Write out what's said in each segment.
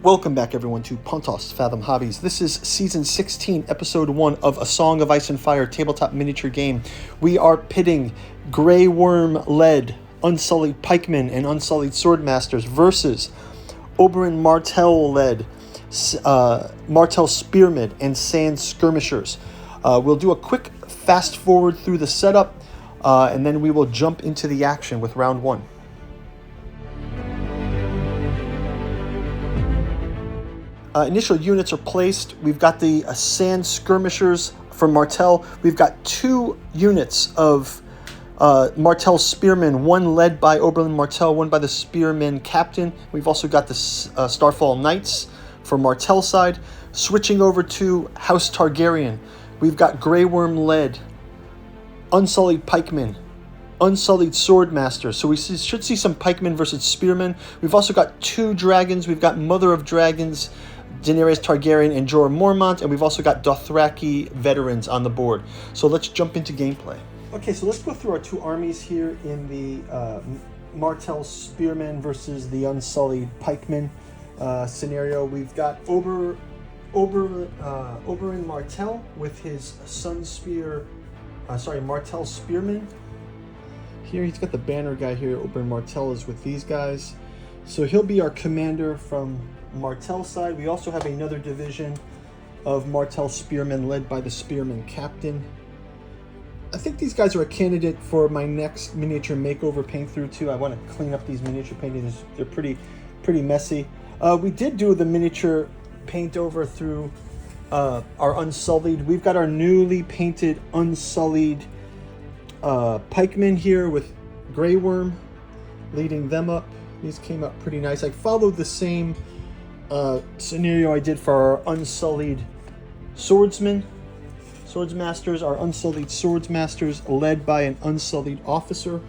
Welcome back, everyone, to Pontos Fathom Hobbies. This is Season 16, Episode 1 of A Song of Ice and Fire tabletop miniature game. We are pitting Grey Worm-led Unsullied Pikemen and Unsullied Swordmasters versus Oberyn Martell-led Martell Spearmen and Sand Skirmishers. We'll do a quick fast forward through the setup, and then we will jump into the action with round one. Initial units are placed. We've got the Sand Skirmishers from Martell. We've got 2 units of Martell Spearmen, one led by Oberyn Martell, one by the Spearmen Captain. We've also got the Starfall Knights for Martell side. Switching over to House Targaryen, we've got Grey Worm-led Unsullied Pikemen, Unsullied Swordmasters. So we should see some Pikemen versus Spearmen. We've also got 2 dragons. We've got Mother of Dragons, Daenerys Targaryen, and Jorah Mormont, and we've also got Dothraki veterans on the board. So let's jump into gameplay. Okay, so let's go through our 2 armies here in the Martell Spearmen versus the Unsullied Pikemen scenario. We've got Oberyn Martell with his Martell Spearmen. Here he's got the banner guy here. Oberyn Martell is with these guys. So he'll be our commander from Martell side. We also have another division of Martell Spearmen led by the Spearmen Captain. I think these guys are a candidate for my next miniature makeover paint through too. I want to clean up these miniature paintings. They're pretty messy. We did do the miniature paint over through our Unsullied. We've got our newly painted Unsullied Pikemen here with Grey Worm leading them up. These came up pretty nice. I followed the same scenario I did for our Unsullied Swordsmasters, our Unsullied Swordsmasters led by an Unsullied officer.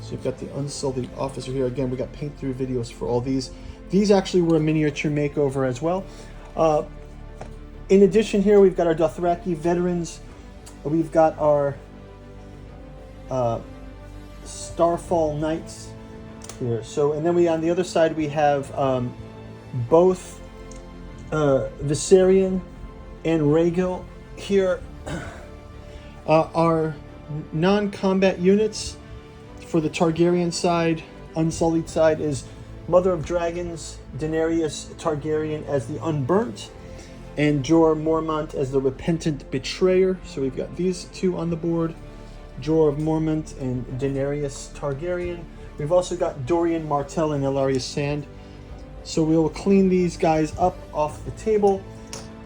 So you've got the Unsullied officer here. Again, we got paint through videos for all these. These actually were a miniature makeover as well. In addition here, we've got our Dothraki veterans. We've got our Starfall Knights here. So, and then on the other side, we have both Viserion and Rhaegal here. Our non-combat units for the Targaryen side, Unsullied side, is Mother of Dragons, Daenerys Targaryen as the Unburnt, and Jorah Mormont as the Repentant Betrayer. So we've got these 2 on the board, Jorah Mormont and Daenerys Targaryen. We've also got Dorian Martell and Ellaria Sand. So we will clean these guys up off the table,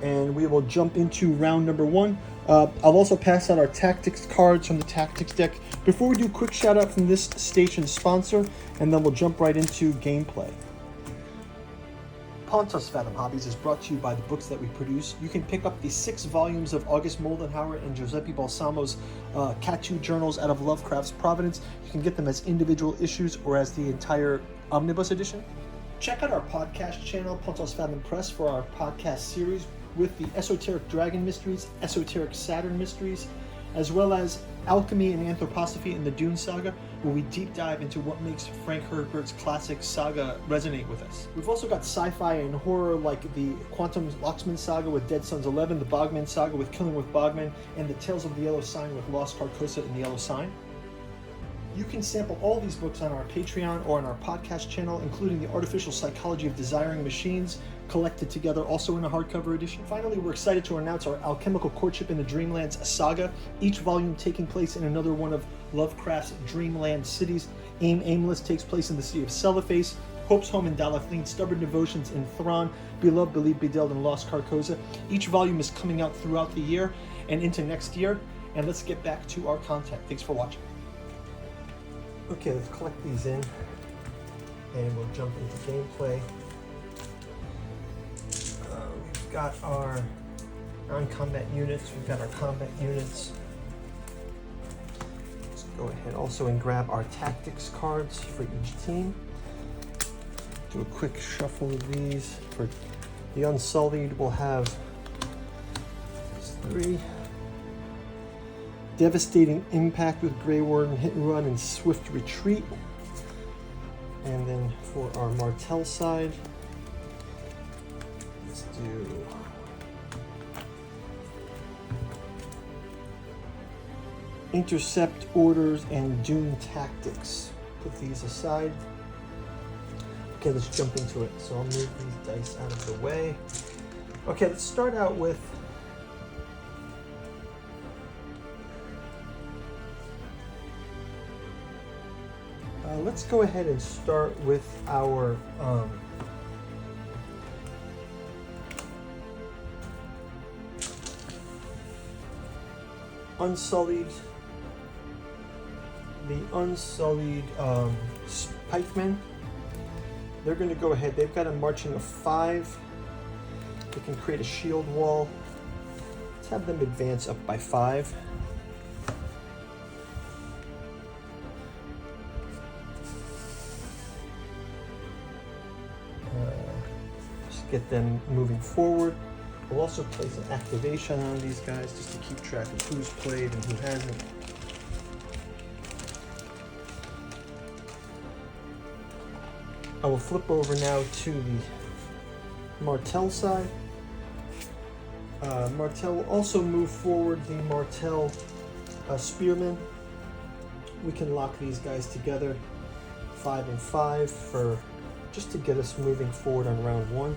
and we will jump into round number 1. I'll also pass out our tactics cards from the tactics deck. Before we do, quick shout out from this station sponsor, and then we'll jump right into gameplay. Pontos Fathom Hobbies is brought to you by the books that we produce. You can pick up the 6 volumes of August Moldenhauer and Giuseppe Balsamo's Catu journals out of Lovecraft's Providence. You can get them as individual issues or as the entire omnibus edition. Check out our podcast channel, Pontos Fathom Press, for our podcast series with the Esoteric Dragon Mysteries, Esoteric Saturn Mysteries, as well as Alchemy and Anthroposophy in the Dune Saga, where we deep dive into what makes Frank Herbert's classic saga resonate with us. We've also got sci-fi and horror like the Quantum Locksman Saga with Dead Sons 11, the Bogman Saga with Killing with Bogman, and the Tales of the Yellow Sign with Lost Carcosa and the Yellow Sign. You can sample all these books on our Patreon or on our podcast channel, including The Artificial Psychology of Desiring Machines, collected together also in a hardcover edition. Finally, we're excited to announce our Alchemical Courtship in the Dreamlands saga, each volume taking place in another one of Lovecraft's Dreamland cities. Aimless takes place in the city of Celiphace, Hope's Home in Dalaflin, Stubborn Devotions in Thrawn, Beloved, Believed, Bedelled, and Lost Carcosa. Each volume is coming out throughout the year and into next year. And let's get back to our content. Thanks for watching. Okay, let's collect these in, and we'll jump into gameplay. We've got our non-combat units, we've got our combat units. Let's go ahead also and grab our tactics cards for each team. Do a quick shuffle of these. For the Unsullied, we'll have 3. Devastating Impact with Grey Worm, Hit and Run, and Swift Retreat. And then for our Martell side, let's do Intercept Orders and Doom Tactics. Put these aside. Okay, let's jump into it. So I'll move these dice out of the way. Okay, let's start out with let's go ahead and start with our Unsullied, the Unsullied Pikemen. They're going to go ahead. They've got a marching of 5. They can create a shield wall. Let's have them advance up by 5. Just get them moving forward. We'll also place an activation on these guys just to keep track of who's played and who hasn't. I will flip over now to the Martell side. Martell will also move forward the Martell Spearmen. We can lock these guys together 5 and 5 for just to get us moving forward on round 1.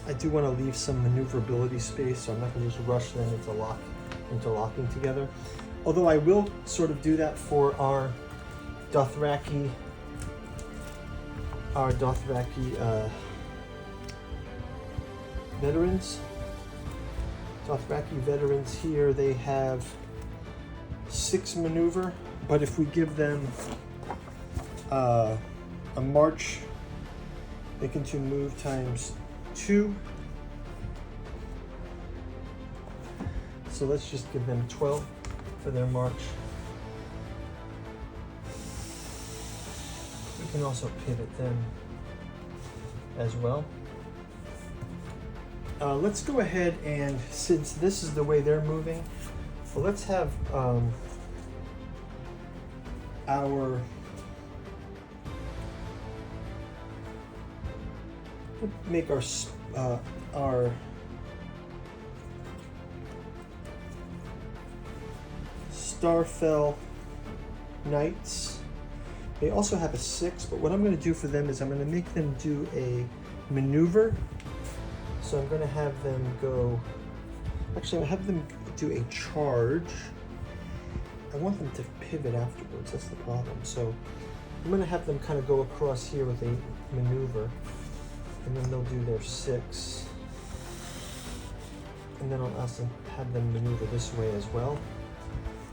I do want to leave some maneuverability space, so I'm not going to just rush them into locking together. Although I will sort of do that for our Dothraki veterans. Dothraki veterans here, they have 6 maneuver, but if we give them a march, they can move times 2. So let's just give them 12 for their march. We can also pivot them as well. Let's go ahead and, since this is the way they're moving, well, let's have make our Starfell Knights. They also have a 6, but what I'm going to do for them is I'm going to make them do a maneuver. So I'm going to have them go, actually I'll have them do a charge. I want them to pivot afterwards, that's the problem. So I'm going to have them kind of go across here with a maneuver, and then they'll do their 6. And then I'll also have them maneuver this way as well.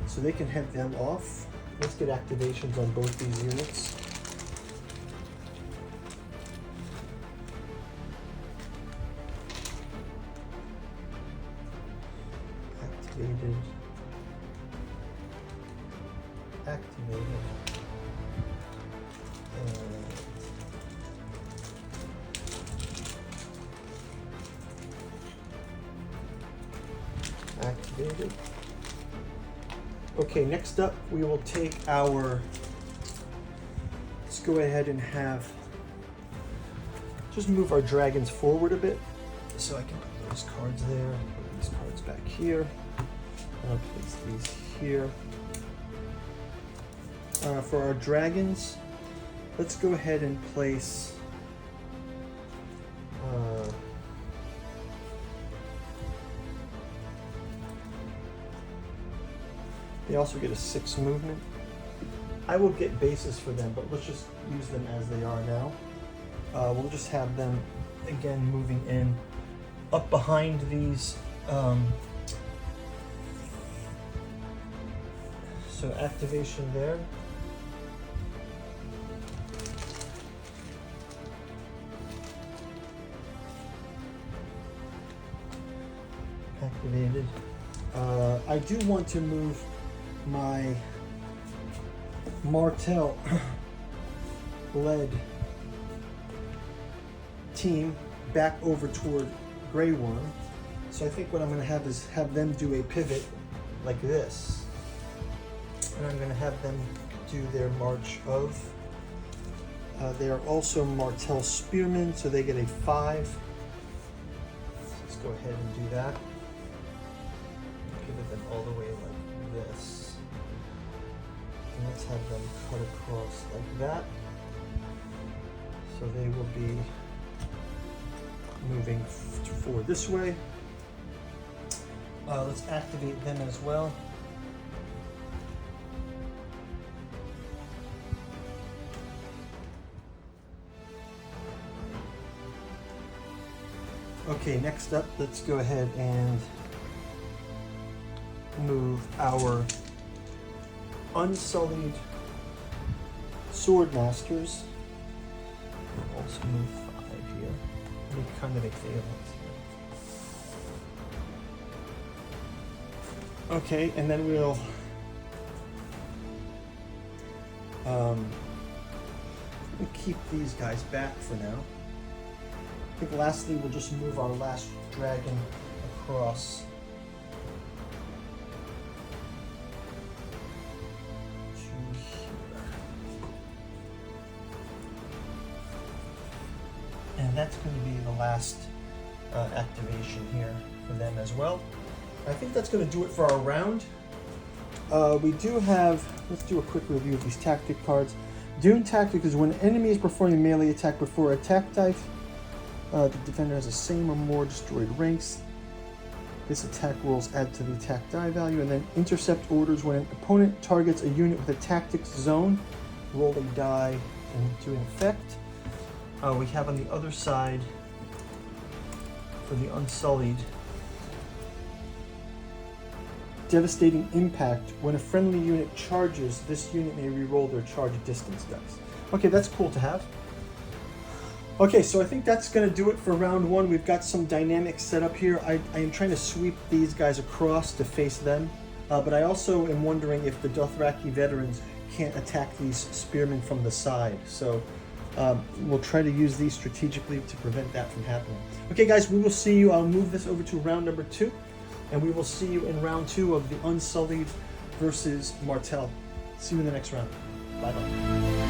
So they can head them off. Let's get activations on both these units. Activated. Activated. Activated. Okay, next up we will take our, let's go ahead and just move our dragons forward a bit. So I can put those cards there, put these cards back here, and I'll place these here. For our dragons, let's go ahead and place they also get a 6 movement. I will get bases for them, but let's just use them as they are now. We'll just have them, again, moving in up behind these. So activation there. Activated. I do want to move my Martell led team back over toward Grey Worm. So I think what I'm going to have is have them do a pivot like this. And I'm going to have them do their march of. They are also Martell Spearmen, so they get a 5. Let's go ahead and do that. Pivot them all the way like this. And let's have them cut across like that. So they will be moving forward this way. Let's activate them as well. Okay, next up, let's go ahead and move our Unsullied Sword Masters. We'll also move 5 here. Any kind of a phalanx here. Okay, and then we'll keep these guys back for now. I think lastly we'll just move our last dragon across to here. And that's going to be the last activation here for them as well. I think that's going to do it for our round. We do have, let's do a quick review of these tactic cards. Dune Tactic is when an enemy is performing a melee attack before attack dive. The defender has the same or more destroyed ranks. This attack rolls add to the attack die value, and then intercept orders when an opponent targets a unit with a tactics zone. Roll a die into an effect. We have on the other side for the Unsullied, Devastating Impact. When a friendly unit charges, this unit may re-roll their charge distance dice. Okay, that's cool to have. Okay, so I think that's going to do it for round 1. We've got some dynamics set up here. I am trying to sweep these guys across to face them, but I also am wondering if the Dothraki veterans can't attack these spearmen from the side. So we'll try to use these strategically to prevent that from happening. Okay, guys, we will see you. I'll move this over to round number 2, and we will see you in round 2 of the Unsullied versus Martell. See you in the next round. Bye-bye.